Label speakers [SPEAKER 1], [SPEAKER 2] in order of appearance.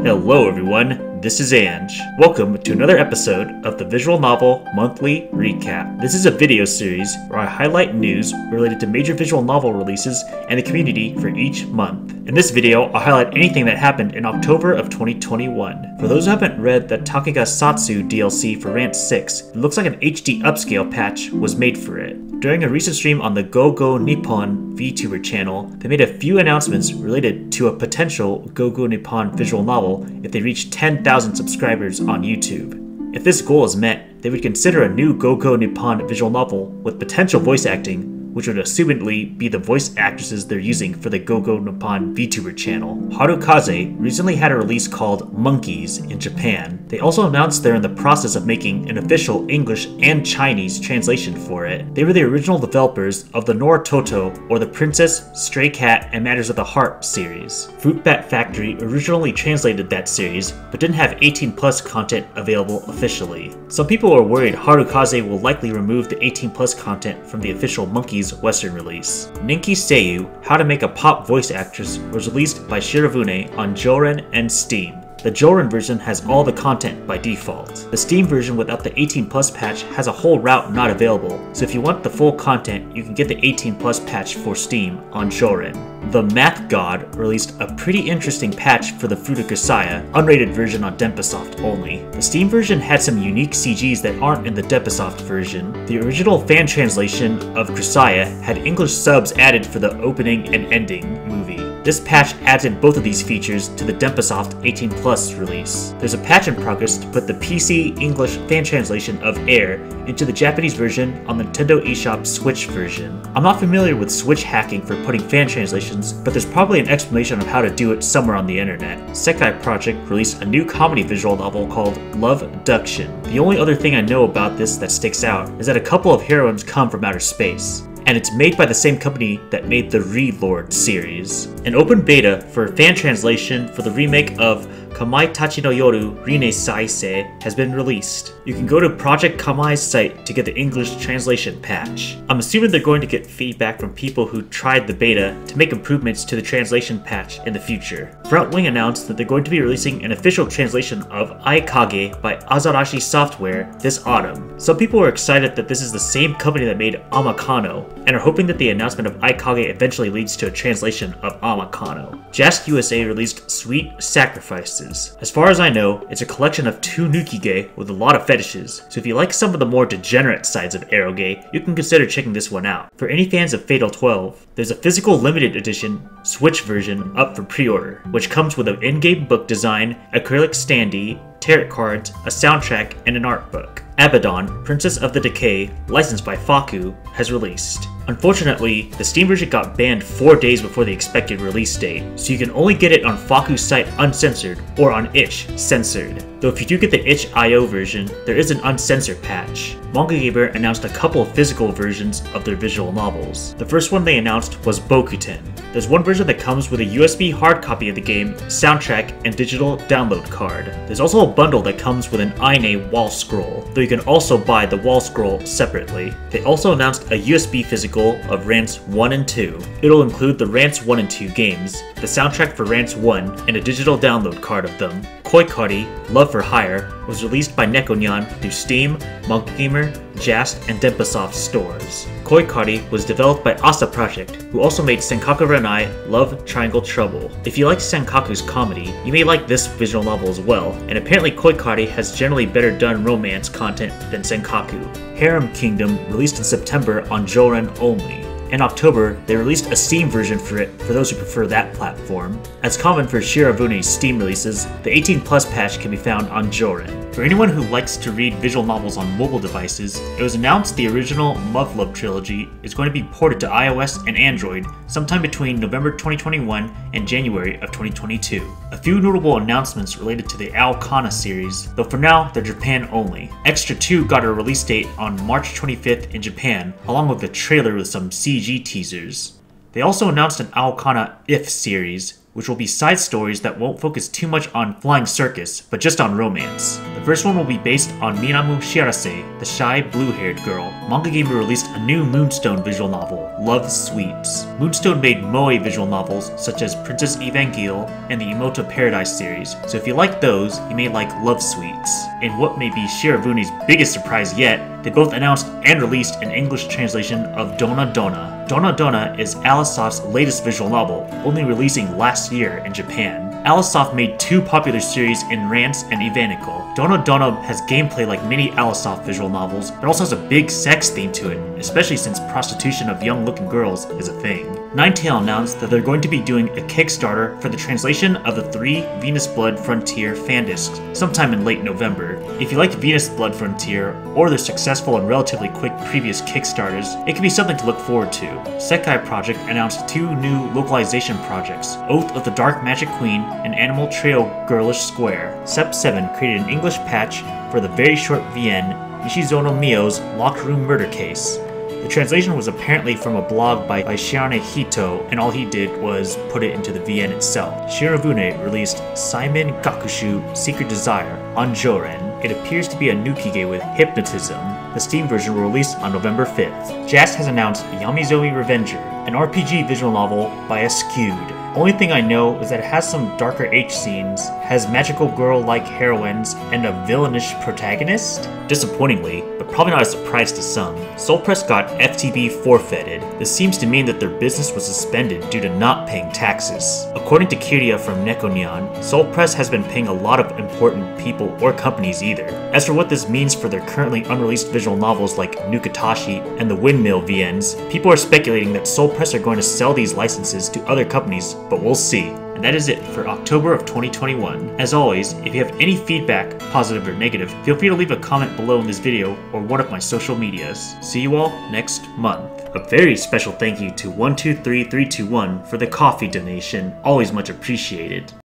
[SPEAKER 1] Hello everyone, this is Ange. Welcome to another episode of the Visual Novel Monthly Recap. This is a video series where I highlight news related to major visual novel releases and the community for each month. In this video, I'll highlight anything that happened in October of 2021. For those who haven't read the Takegasatsu DLC for Rants 6, it looks like an HD upscale patch was made for it. During a recent stream on the Go Nippon VTuber channel, they made a few announcements related to a potential Go Nippon visual novel if they reach 10,000 subscribers on YouTube. If this goal is met, they would consider a new Go Nippon visual novel with potential voice acting, which would assumedly be the voice actresses they're using for the Go Nippon VTuber channel. Harukaze recently had a release called Monkeys in Japan. They also announced they're in the process of making an official English and Chinese translation for it. They were the original developers of the Nora Toto or the Princess, Stray Cat, and Matters of the Heart series. Fruit Bat Factory originally translated that series, but didn't have 18+ content available officially. Some people are worried Harukaze will likely remove the 18+ content from the official Monkeys Western release. Ninki Seiyu, How to Make a Pop Voice Actress, was released by Shirofune on Jorin and Steam. The Jorin version has all the content by default. The Steam version without the 18+ patch has a whole route not available, so if you want the full content, you can get the 18+ patch for Steam on Jorin. The Math God released a pretty interesting patch for the Fruit of Gosaya, unrated version on Denpasoft only. The Steam version had some unique CGs that aren't in the Denpasoft version. The original fan translation of Gosaya had English subs added for the opening and ending movie. This patch adds in both of these features to the Denpasoft 18+ release. There's a patch in progress to put the PC English fan translation of Air into the Japanese version on the Nintendo eShop Switch version. I'm not familiar with Switch hacking for putting fan translations, but there's probably an explanation of how to do it somewhere on the internet. Sekai Project released a new comedy visual novel called Adduction. The only other thing I know about this that sticks out is that a couple of heroines come from outer space, and it's made by the same company that made the Re-Lord series. An open beta for fan translation for the remake of Kamai Tachinoyoru Rine Saise has been released. You can go to Project Kamai's site to get the English translation patch. I'm assuming they're going to get feedback from people who tried the beta to make improvements to the translation patch in the future. Frontwing announced that they're going to be releasing an official translation of Aikage by Asarashi Software this autumn. Some people are excited that this is the same company that made AlKhanna, and are hoping that the announcement of Aikage eventually leads to a translation of AlKhanna. Just USA released Sweet Sacrifices. As far as I know, it's a collection of 2 Nukige with a lot of fetishes, so if you like some of the more degenerate sides of eroge, you can consider checking this one out. For any fans of Fatal 12, there's a physical limited edition Switch version up for pre-order, which comes with an in-game book design, acrylic standee, tarot cards, a soundtrack, and an art book. Abaddon, Princess of the Decay, licensed by Faku, has released. Unfortunately, the Steam version got banned 4 days before the expected release date, so you can only get it on Faku's site uncensored or on itch censored. Though if you do get the itch.io version, there is an uncensored patch. Manga Gamer announced a couple of physical versions of their visual novels. The first one they announced was Boku Ten. There's one version that comes with a USB hard copy of the game, soundtrack, and digital download card. There's also a bundle that comes with an INA wall scroll, though you can also buy the wall scroll separately. They also announced a USB physical of Rants 1 and 2. It'll include the Rants 1 and 2 games, the soundtrack for Rants 1, and a digital download card of them. Koikari, Love for Hire, was released by Nekonyan through Steam, Manga Gamer, Jast, and Denpasoft stores. Koikari was developed by Asarashi Project, who also made Senkaku Renai Love Triangle Trouble. If you like Senkaku's comedy, you may like this visual novel as well, and apparently Koikari has generally better done romance content than Senkaku. Harem Kingdom released in September on Jorin only. In October, they released a Steam version for it for those who prefer that platform. As common for Shirofune's Steam releases, the 18+ patch can be found on Jorin. For anyone who likes to read visual novels on mobile devices, it was announced the original Muflop Trilogy is going to be ported to iOS and Android sometime between November 2021 and January of 2022. A few notable announcements related to the AlKhanna series, though for now they're Japan only. Extra 2 got a release date on March 25th in Japan, along with a trailer with some CG teasers. They also announced an AlKhanna If series, which will be side stories that won't focus too much on flying circus, but just on romance. The first one will be based on Minamu Shirase, the shy, blue-haired girl. Manga Gamer released a new Moonstone visual novel, Love Sweeps. Moonstone made moe visual novels such as Princess Evangel and the Emoto Paradise series, so if you like those, you may like Love Sweeps. In what may be Shirafune's biggest surprise yet, they both announced and released an English translation of Dohna Dohna. Dohna Dohna is Alisoft's latest visual novel, only releasing last year in Japan. Alisoft made two popular series in Rants and Evangel. Dohna Dohna has gameplay like many Alisoft visual novels, but also has a big sex theme to it, especially since prostitution of young-looking girls is a thing. Ninetale announced that they're going to be doing a Kickstarter for the translation of the 3 Venus Blood Frontier fan discs sometime in late November. If you like Venus Blood Frontier, or their successful and relatively quick previous Kickstarters, it could be something to look forward to. Sekai Project announced 2 new localization projects, Oath of the Dark Magic Queen and Animal Trail Girlish Square. Sep7 created an English patch for the very short VN Nishizono Mios Locked Room Murder Case. The translation was apparently from a blog by Shirane Hito, and all he did was put it into the VN itself. Shirafune released Simon Kakushu Secret Desire on Joren. It appears to be a Nukige with hypnotism. The Steam version will release on November 5th. Jazz has announced Yamizoi Revenger, an RPG visual novel by Skewed. Only thing I know is that it has some darker H scenes, has magical girl-like heroines, and a villainish protagonist? Disappointingly, but probably not a surprise to some, Soul Press got FTB forfeited. This seems to mean that their business was suspended due to not paying taxes. According to Kiria from Nekonyan, Soul Press has been paying a lot of important people or companies either. As for what this means for their currently unreleased visual novels like Nukatashi and the Windmill VNs, people are speculating that Soul Press are going to sell these licenses to other companies, but we'll see. And that is it for October of 2021. As always, if you have any feedback, positive or negative, feel free to leave a comment below in this video or one of my social medias. See you all next month. A very special thank you to 123321 for the coffee donation, always much appreciated.